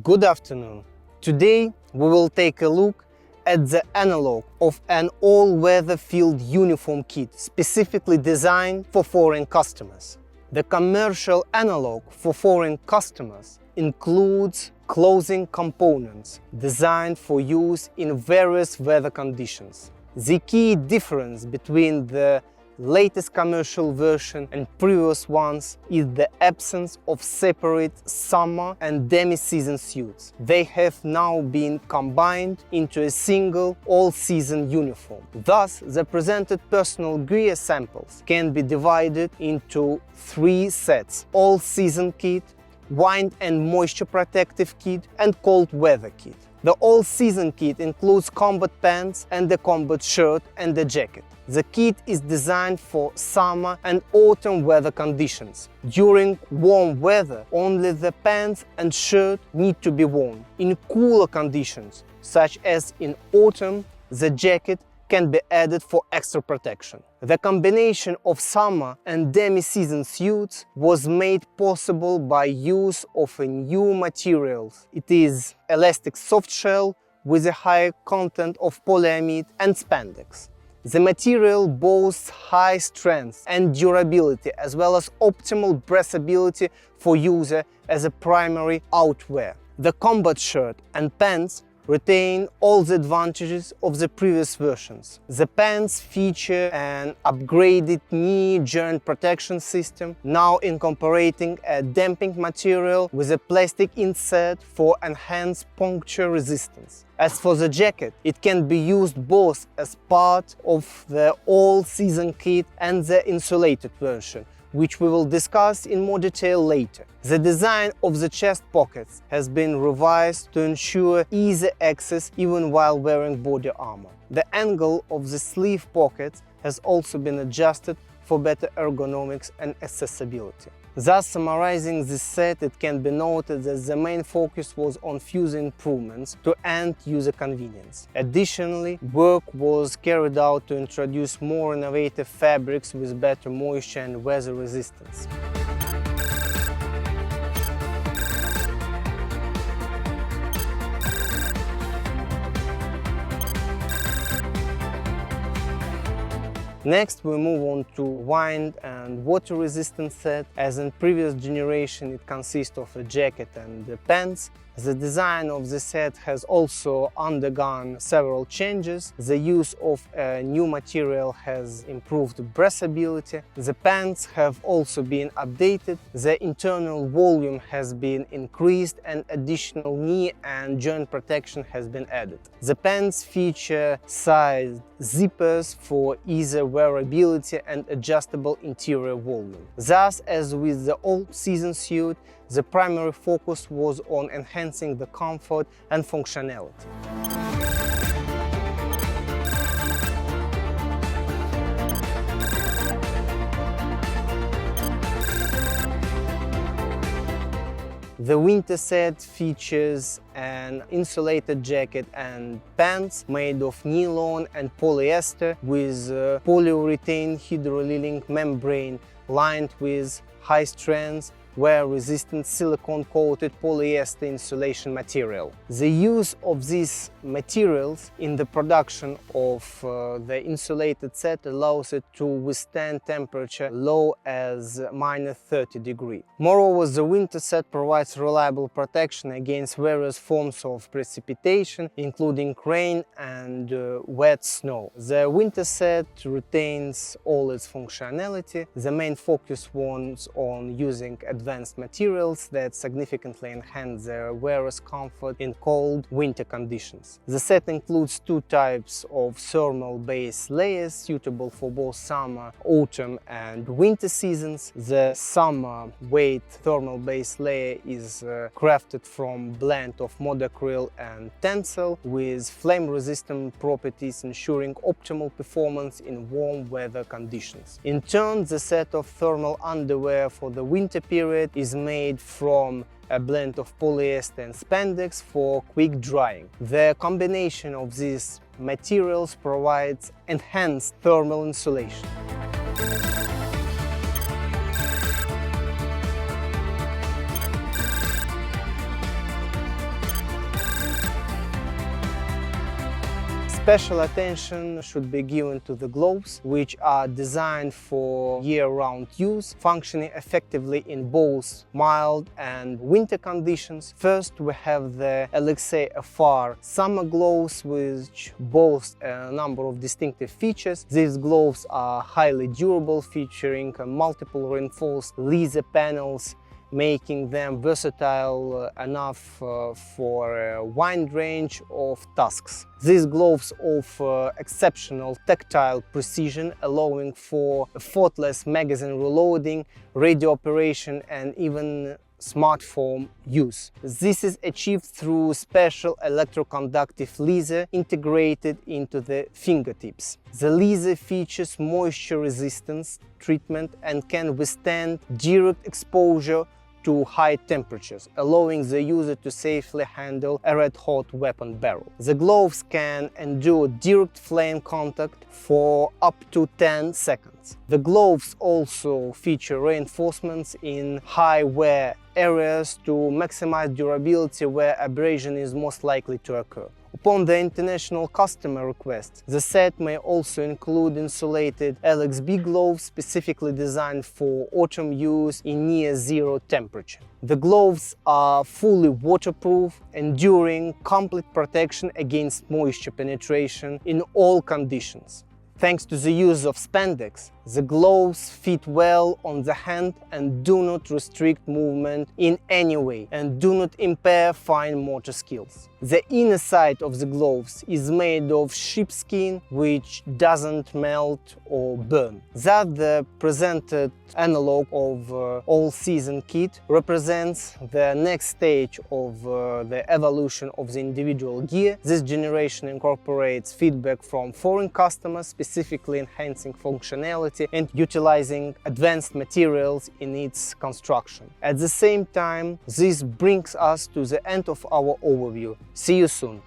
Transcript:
Good afternoon. Today we will take a look at the analog of an all-weather field uniform kit specifically designed for foreign customers. The commercial analog for foreign customers includes clothing components designed for use in various weather conditions. The key difference between the latest commercial version and previous ones is the absence of separate summer and demi-season suits. They have now been combined into a single all-season uniform. Thus, the presented personal gear samples can be divided into three sets: all-season kit, wind and moisture protective kit, and cold weather kit. The all-season kit includes combat pants and a combat shirt and a jacket. The kit is designed for summer and autumn weather conditions. During warm weather, only the pants and shirt need to be worn. In cooler conditions, such as in autumn, the jacket can be added for extra protection. The combination of summer and demi-season suits was made possible by use of a new material. It is elastic soft shell with a high content of polyamide and spandex. The material boasts high strength and durability as well as optimal breathability for user as a primary outwear. The combat shirt and pants retain all the advantages of the previous versions. The pants feature an upgraded knee joint protection system, now incorporating a damping material with a plastic insert for enhanced puncture resistance. As for the jacket, it can be used both as part of the all-season kit and the insulated version, which we will discuss in more detail later. The design of the chest pockets has been revised to ensure easy access even while wearing body armor. The angle of the sleeve pockets has also been adjusted for better ergonomics and accessibility. Thus, summarizing this set, it can be noted that the main focus was on fusing improvements to end-user convenience. Additionally, work was carried out to introduce more innovative fabrics with better moisture and weather resistance. Next, we move on to wind and water resistant set. As in previous generation, it consists of a jacket and the pants. The design of the set has also undergone several changes. The use of a new material has improved breathability. The pants have also been updated. The internal volume has been increased and additional knee and joint protection has been added. The pants feature sized zippers for easier wearability and adjustable interior volume. Thus, as with the all-season suit, the primary focus was on enhancing the comfort and functionality. The winter set features an insulated jacket and pants made of nylon and polyester with polyurethane hydrolytic membrane lined with high-strength wear-resistant silicone-coated polyester insulation material. The use of these materials in the production of the insulated set allows it to withstand temperature low as -30 degrees. Moreover, the winter set provides reliable protection against various forms of precipitation, including rain and wet snow. The winter set retains all its functionality. The main focus was on using advanced materials that significantly enhance the wearer's comfort in cold winter conditions. The set includes two types of thermal base layers suitable for both summer, autumn and winter seasons. The summer weight thermal base layer is crafted from blend of modacryl and tencel with flame-resistant properties, ensuring optimal performance in warm weather conditions. In turn, the set of thermal underwear for the winter period is made from a blend of polyester and spandex for quick drying. The combination of these materials provides enhanced thermal insulation. Special attention should be given to the gloves, which are designed for year-round use, functioning effectively in both mild and winter conditions. First, we have the LXA FR summer gloves, which boast a number of distinctive features. These gloves are highly durable, featuring multiple reinforced leather panels, making them versatile enough for a wide range of tasks. These gloves offer exceptional tactile precision, allowing for effortless magazine reloading, radio operation, and even smartphone use. This is achieved through special electroconductive leather integrated into the fingertips. The leather features moisture resistance treatment and can withstand direct exposure to high temperatures, allowing the user to safely handle a red-hot weapon barrel. The gloves can endure direct flame contact for up to 10 seconds. The gloves also feature reinforcements in high-wear areas to maximize durability where abrasion is most likely to occur. Upon the international customer request, the set may also include insulated LXB gloves specifically designed for autumn use in near-zero temperature. The gloves are fully waterproof, enduring complete protection against moisture penetration in all conditions. Thanks to the use of spandex, the gloves fit well on the hand and do not restrict movement in any way and do not impair fine motor skills. The inner side of the gloves is made of sheepskin, which doesn't melt or burn. That the presented analog of all-season kit represents the next stage of the evolution of the individual gear. This generation incorporates feedback from foreign customers, specifically enhancing functionality and utilizing advanced materials in its construction. At the same time, this brings us to the end of our overview. See you soon!